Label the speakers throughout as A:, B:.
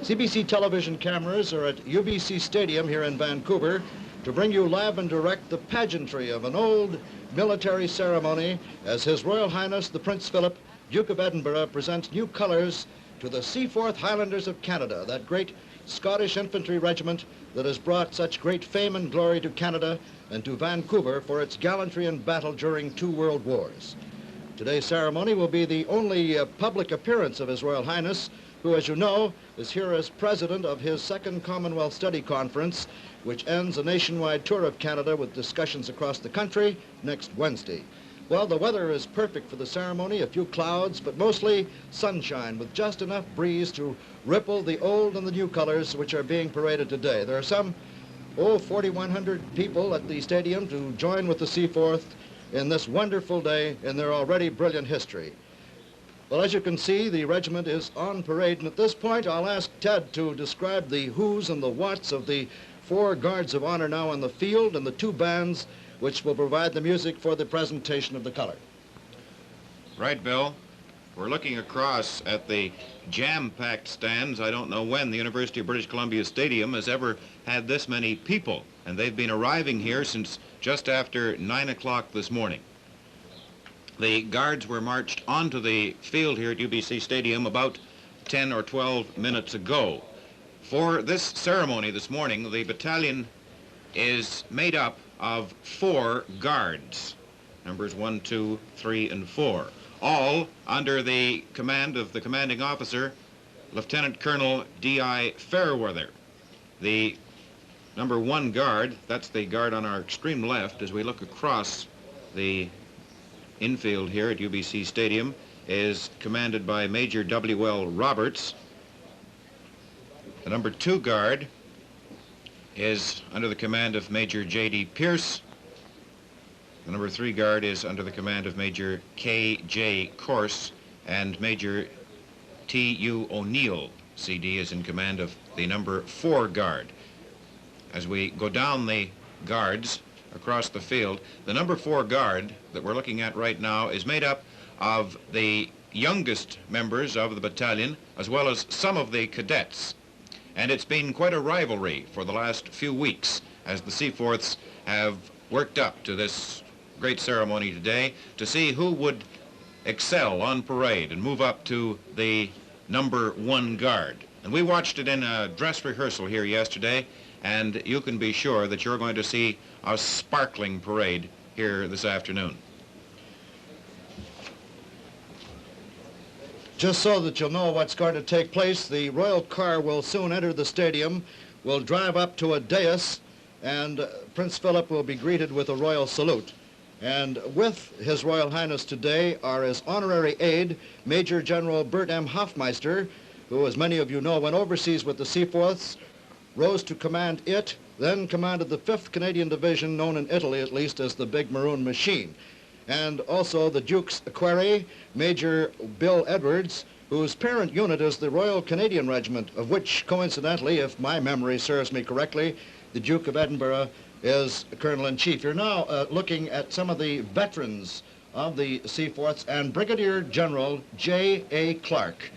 A: CBC television cameras are at UBC Stadium here in Vancouver to bring you live and direct the pageantry of an old military ceremony as His Royal Highness the Prince Philip, Duke of Edinburgh, presents new colors to the Seaforth Highlanders of Canada, that great Scottish infantry regiment that has brought such great fame and glory to Canada and to Vancouver for its gallantry in battle during 2 world wars. Today's ceremony will be the only public appearance of His Royal Highness, who, as you know, is here as president of his 2nd Commonwealth Study Conference, which ends a nationwide tour of Canada with discussions across the country next Wednesday. Well, the weather is perfect for the ceremony, a few clouds, but mostly sunshine with just enough breeze to ripple the old and the new colors which are being paraded today. There are some, 4,100 people at the stadium to join with the Seaforth in this wonderful day in their already brilliant history. Well, as you can see, the regiment is on parade, and at this point I'll ask Ted to describe the who's and the what's of the 4 guards of honor now on the field and the 2 bands which will provide the music for the presentation of the color.
B: Right, Bill. We're looking across at the jam-packed stands. I don't know when the University of British Columbia Stadium has ever had this many people, and they've been arriving here since just after 9 o'clock this morning. The guards were marched onto the field here at UBC Stadium about 10 or 12 minutes ago. For this ceremony this morning, the battalion is made up of 4 guards, numbers 1, 2, 3, and 4, all under the command of the commanding officer, Lieutenant Colonel D.I. Fairweather. The number 1 guard, that's the guard on our extreme left as we look across the infield here at UBC Stadium, is commanded by Major W.L. Roberts. The number 2 guard is under the command of Major J.D. Pierce. The number 3 guard is under the command of Major K.J. Corse, and Major T.U. O'Neill, C.D., is in command of the number 4 guard. As we go down the guards across the field, the number 4 guard that we're looking at right now is made up of the youngest members of the battalion as well as some of the cadets. And it's been quite a rivalry for the last few weeks as the Seaforths have worked up to this great ceremony today to see who would excel on parade and move up to the number 1 guard. And we watched it in a dress rehearsal here yesterday, and you can be sure that you're going to see a sparkling parade here this afternoon.
A: Just so that you'll know what's going to take place, the royal car will soon enter the stadium, will drive up to a dais, and Prince Philip will be greeted with a royal salute. And with His Royal Highness today are his honorary aide, Major General Bert M. Hoffmeister, who, as many of you know, went overseas with the Seaforths, rose to command it, then commanded the 5th Canadian Division, known in Italy at least as the Big Maroon Machine. And also the Duke's equerry, Major Bill Edwards, whose parent unit is the Royal Canadian Regiment, of which, coincidentally, if my memory serves me correctly, the Duke of Edinburgh is Colonel-in-Chief. You're now looking at some of the veterans of the Seaforths, and Brigadier General J.A. Clark,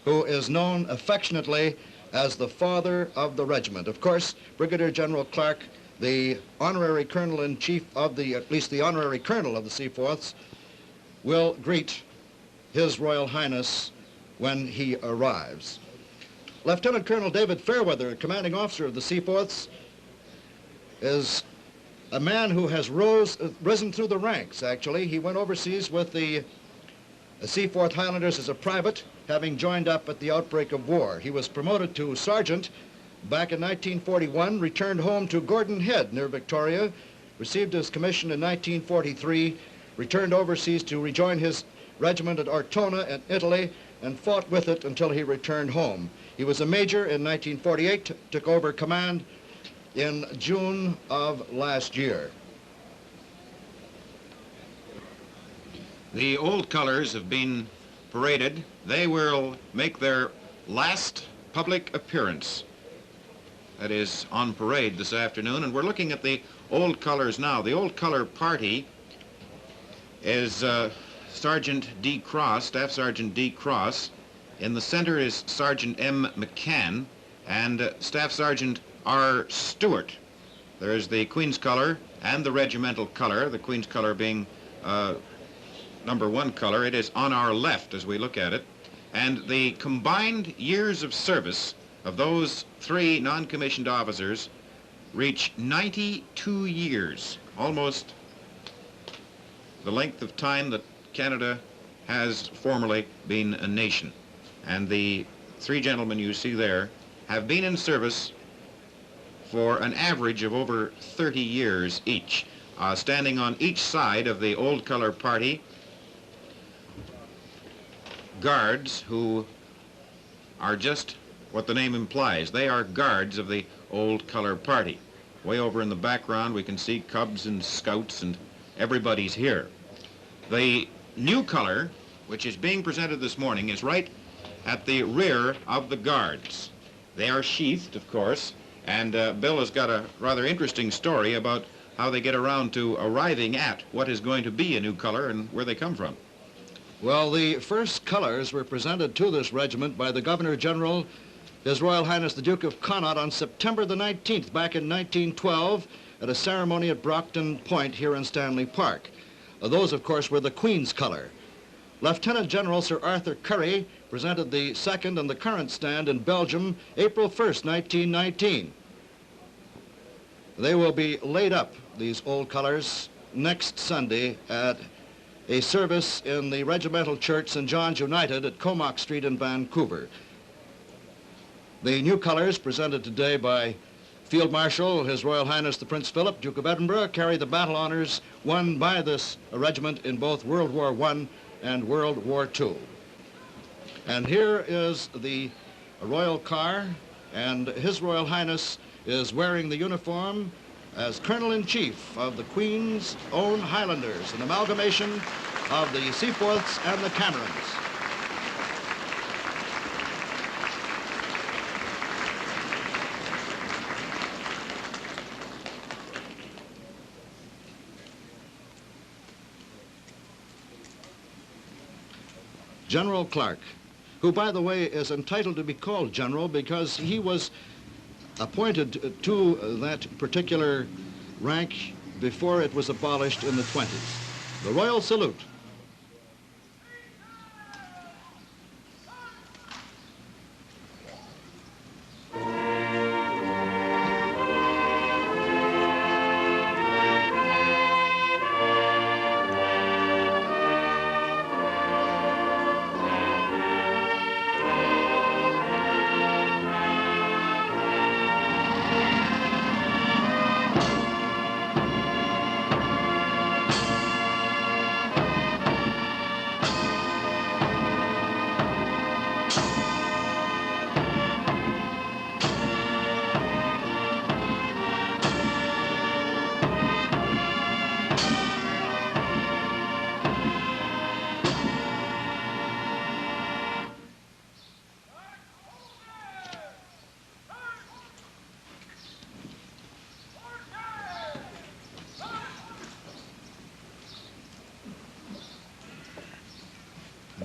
A: who is known affectionately as the father of the regiment. Of course, Brigadier General Clark, the honorary colonel-in-chief of the, at least the honorary colonel of the Seaforths, will greet His Royal Highness when he arrives. Lieutenant Colonel David Fairweather, commanding officer of the Seaforths, is a man who has risen through the ranks, actually. He went overseas with the Seaforth Highlanders as a private, having joined up at the outbreak of war. He was promoted to sergeant back in 1941, returned home to Gordon Head near Victoria, received his commission in 1943, returned overseas to rejoin his regiment at Ortona in Italy, and fought with it until he returned home. He was a major in 1948, took over command in June of last year.
B: The old colors have been paraded. They will make their last public appearance, that is, on parade this afternoon, and we're looking at the old colors now. The old color party is Sergeant D. Cross, Staff Sergeant D. Cross, In the center is Sergeant M. McCann and Staff Sergeant R. Stewart. There's the Queen's color and the regimental color, the Queen's color being #1 color. It is on our left as we look at it. And the combined years of service of those 3 non-commissioned officers reach 92 years, almost the length of time that Canada has formerly been a nation. And the 3 gentlemen you see there have been in service for an average of over 30 years each, standing on each side of the old color party, guards who are just what the name implies. They are guards of the old color party. Way over in the background we can see Cubs and Scouts, and everybody's here. The new color, which is being presented this morning, is right at the rear of the guards. They are sheathed, of course, and Bill has got a rather interesting story about how they get around to arriving at what is going to be a new color and where they come from.
A: Well, the first colors were presented to this regiment by the Governor-General, His Royal Highness the Duke of Connaught, on September the 19th, back in 1912, at a ceremony at Brockton Point here in Stanley Park. Those, of course, were the Queen's color. Lieutenant General Sir Arthur Currie presented the second and the current stand in Belgium, April 1st, 1919. They will be laid up, these old colors, next Sunday at a service in the Regimental Church St. John's United at Comox Street in Vancouver. The new colors presented today by Field Marshal His Royal Highness the Prince Philip, Duke of Edinburgh, carry the battle honors won by this regiment in both World War I and World War II. And here is the royal car, and His Royal Highness is wearing the uniform as Colonel-in-Chief of the Queen's Own Highlanders, an amalgamation of the Seaforths and the Camerons. General Clark, who, by the way, is entitled to be called General because he was appointed to that particular rank before it was abolished in the 20s. The Royal Salute.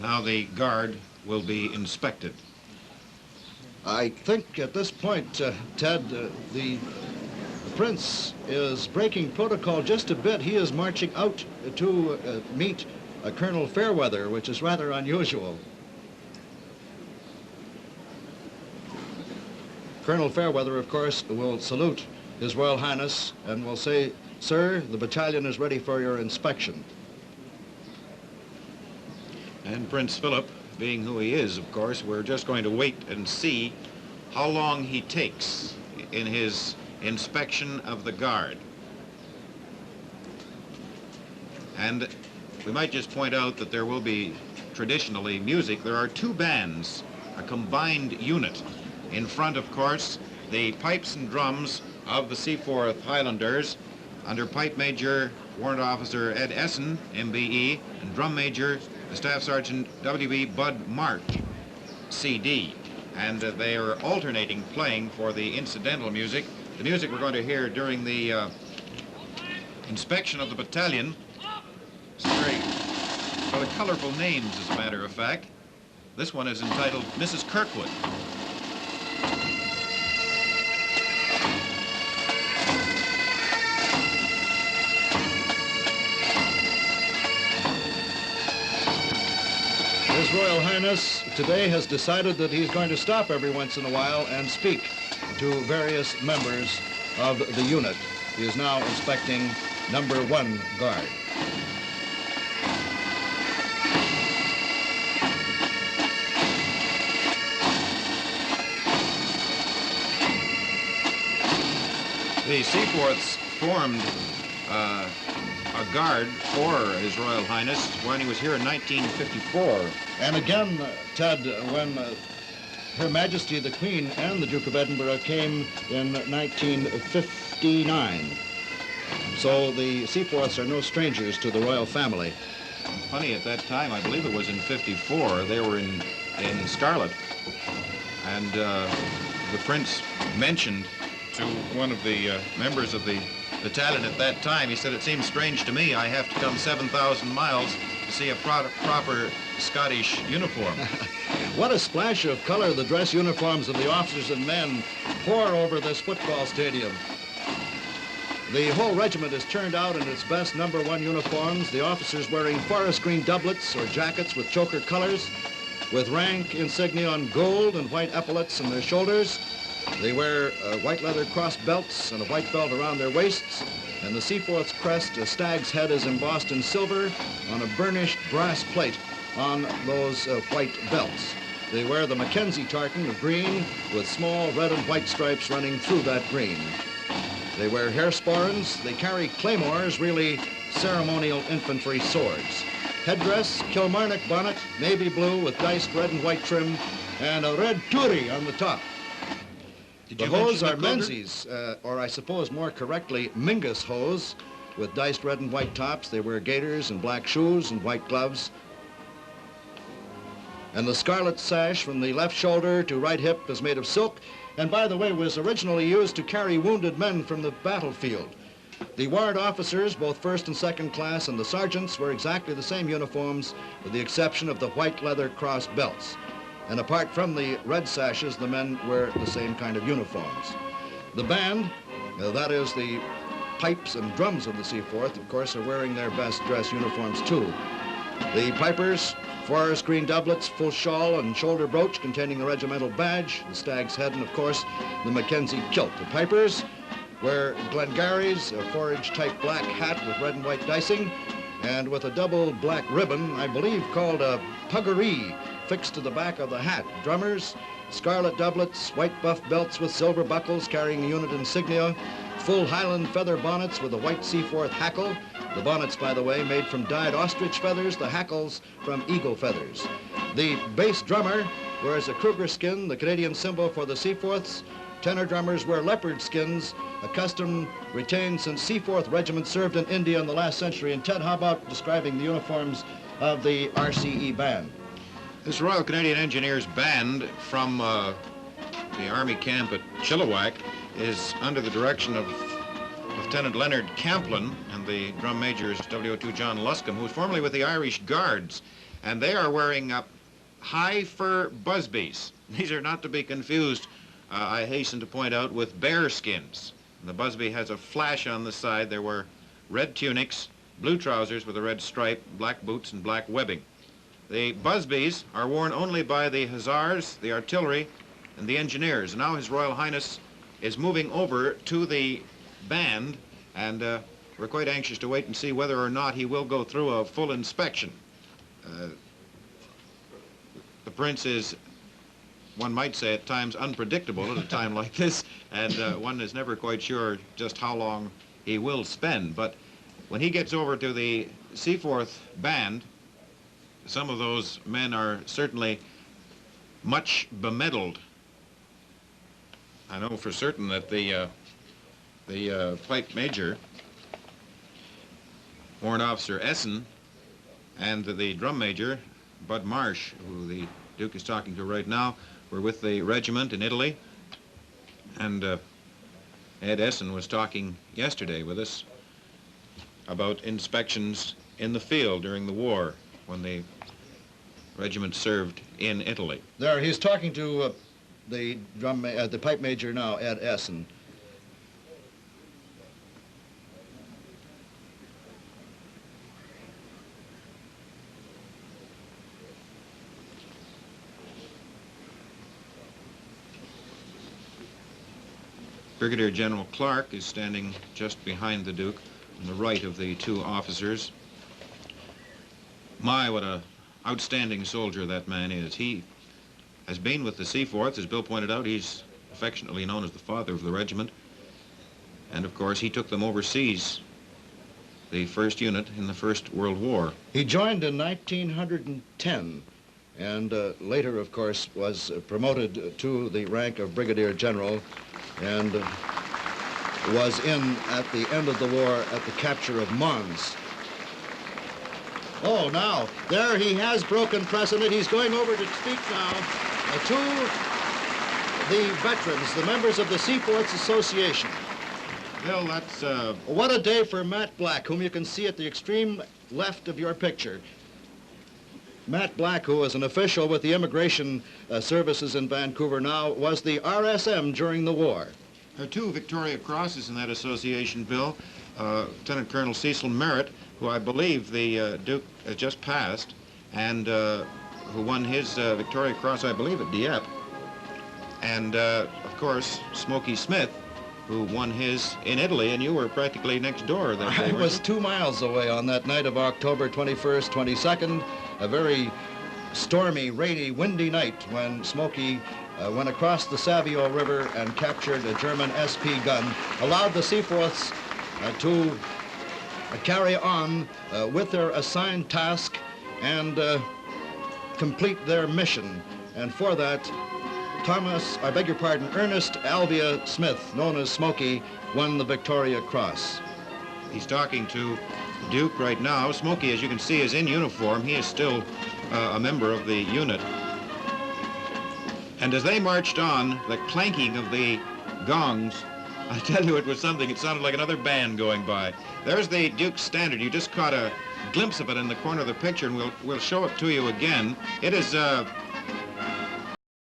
B: Now the guard will be inspected.
A: I think at this point, Ted, the Prince is breaking protocol just a bit. He is marching out to meet Colonel Fairweather, which is rather unusual. Colonel Fairweather, of course, will salute His Royal Highness and will say, "Sir, the battalion is ready for your inspection."
B: And Prince Philip, being who he is, of course, we're just going to wait and see how long he takes in his inspection of the guard. And we might just point out that there will be traditionally music. There are 2 bands, a combined unit. In front, of course, the pipes and drums of the Seaforth Highlanders under Pipe Major Warrant Officer Ed Essen, MBE, and Drum Major Staff Sergeant W.E. Bud March, CD. And they are alternating playing for the incidental music. The music we're going to hear during the inspection of the battalion. Some very colorful names, as a matter of fact. This one is entitled Mrs. Kirkwood.
A: His Royal Highness today has decided that he's going to stop every once in a while and speak to various members of the unit. He is now inspecting number 1 guard.
B: The Seaforths formed a guard for His Royal Highness when he was here in 1954.
A: And again, Ted, when Her Majesty the Queen and the Duke of Edinburgh came in 1959. So the Seaforths are no strangers to the royal family.
B: Funny, at that time, I believe it was in 54, they were in Scarlet. And the Prince mentioned to one of the members of the battalion at that time, he said, "It seems strange to me, I have to come 7,000 miles to see a proper Scottish uniform."
A: What a splash of color the dress uniforms of the officers and men pour over this football stadium. The whole regiment is turned out in its best number 1 uniforms, the officers wearing forest green doublets or jackets with choker colors, with rank insignia on gold and white epaulets on their shoulders. They wear white leather cross belts and a white belt around their waists, and the Seaforth's crest, a stag's head, is embossed in silver on a burnished brass plate on those white belts. They wear the Mackenzie tartan of green with small red and white stripes running through that green. They wear hairsporns, they carry claymores, really ceremonial infantry swords. Headdress, Kilmarnock bonnet, navy blue with diced red and white trim, and a red turi on the top. The hose are Menzies, or I suppose more correctly, Mingus hose, with diced red and white tops. They wear gaiters and black shoes and white gloves. And the scarlet sash from the left shoulder to right hip is made of silk, and by the way, was originally used to carry wounded men from the battlefield. The warrant officers, both first and second class, and the sergeants wear exactly the same uniforms, with the exception of the white leather cross belts. And apart from the red sashes, the men wear the same kind of uniforms. The band, that is the pipes and drums of the Seaforth, of course, are wearing their best dress uniforms too. The pipers, forest green doublets, full shawl and shoulder brooch containing the regimental badge, the stag's head, and of course, the Mackenzie kilt. The pipers wear Glengarry's, a forage-type black hat with red and white dicing, and with a double black ribbon, I believe called a puggaree, fixed to the back of the hat. Drummers, scarlet doublets, white buff belts with silver buckles carrying unit insignia, full Highland feather bonnets with a white Seaforth hackle. The bonnets, by the way, made from dyed ostrich feathers, the hackles from eagle feathers. The bass drummer wears a Kruger skin, the Canadian symbol for the Seaforths. Tenor drummers wear leopard skins, a custom retained since Seaforth Regiment served in India in the last century. And Ted, how about describing the uniforms of the RCE band?
B: This Royal Canadian Engineers Band from the Army camp at Chilliwack is under the direction of Lieutenant Leonard Camplin, and the drum major is W.O.2 John Luscombe, who was formerly with the Irish Guards. And they are wearing high fur busbies. These are not to be confused, I hasten to point out, with bear skins. The busby has a flash on the side. They wear red tunics, blue trousers with a red stripe, black boots, and black webbing. The busbies are worn only by the hussars, the artillery, and the engineers. Now His Royal Highness is moving over to the band, and we're quite anxious to wait and see whether or not he will go through a full inspection. The Prince is, one might say, at times unpredictable at a time like this, and one is never quite sure just how long he will spend. But when he gets over to the Seaforth band, some of those men are certainly much bemedaled. I know for certain that the plate major, Warrant Officer Essen, and the drum major, Bud Marsh, who the Duke is talking to right now, were with the regiment in Italy. And Ed Essen was talking yesterday with us about inspections in the field during the war, when the regiment served in Italy.
A: There, he's talking to the pipe major now, Ed Essen.
B: Brigadier General Clark is standing just behind the Duke, on the right of the two officers. My, what a outstanding soldier that man is. He has been with the Seaforths, as Bill pointed out. He's affectionately known as the father of the regiment. And of course, he took them overseas, the first unit in the First World War.
A: He joined in 1910 and later, of course, was promoted to the rank of Brigadier General and was in at the end of the war at the capture of Mons. Oh, now, there he has broken precedent. He's going over to speak now to the veterans, the members of the Seaforths Association.
B: Bill, that's...
A: What a day for Matt Black, whom you can see at the extreme left of your picture. Matt Black, who was an official with the Immigration Services in Vancouver now, was the RSM during the war.
B: There are two Victoria Crosses in that association, Bill. Lieutenant Colonel Cecil Merritt, who I believe the Duke just passed, and who won his Victoria Cross, I believe, at Dieppe. And, of course, Smokey Smith, who won his in Italy, and you were practically next door that day.
A: I was 2 miles away on that night of October 21st, 22nd, a very stormy, rainy, windy night when Smokey went across the Savio River and captured a German SP gun, allowed the Seaforths to carry on with their assigned task and complete their mission. And for that, Ernest Alvia Smith, known as Smokey, won the Victoria Cross.
B: He's talking to the Duke right now. Smokey, as you can see, is in uniform. He is still a member of the unit. And as they marched on, the clanking of the gongs, I tell you, it was something. It sounded like another band going by. There's the Duke's standard. You just caught a glimpse of it in the corner of the picture, and we'll show it to you again. It is